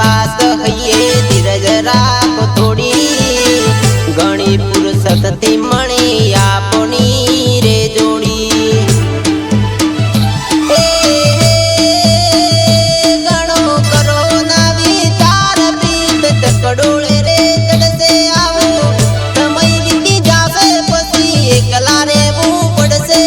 વાત હૈયે ધીરજ રાખો થોડી ઘણી ફુરસતથી મળી આપણી રે જોડી ઘણો કરો ના વિચાર પ્રીત ચકડોળે રે ચડશે આવો સમય વીતી જાવે પછી એકલા રહેવું પડશે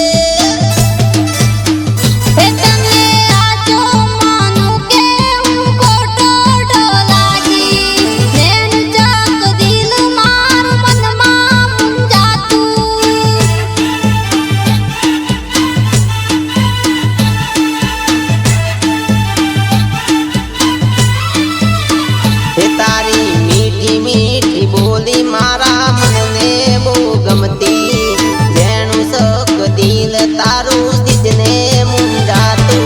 તારી મીઠી મીઠી બોલી મારા મનને બહુ ગમતી જેનું સક દિલ તારું દીજને મુંજાતું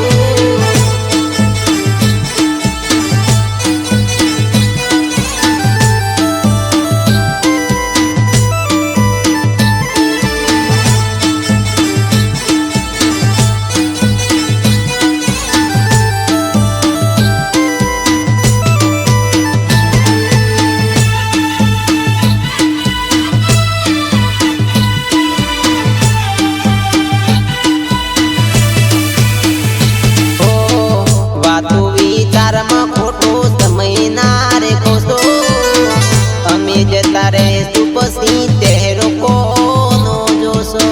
વિચારમાં ખોટો સમય ના રે ખોટો અમે જતા રહેશું પછી તેરો કોનો જોશો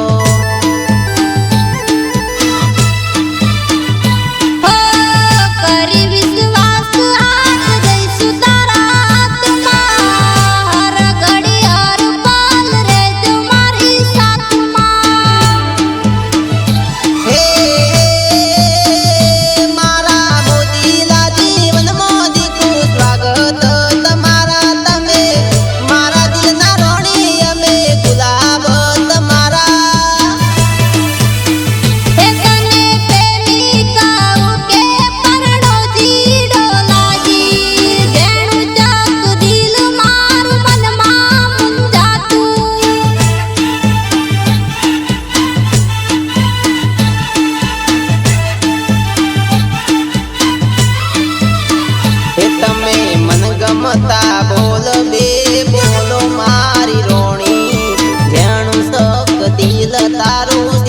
તમે મન ગમતા બોલ બે બોલો મારી રોણી જેણું સક દિલ તારું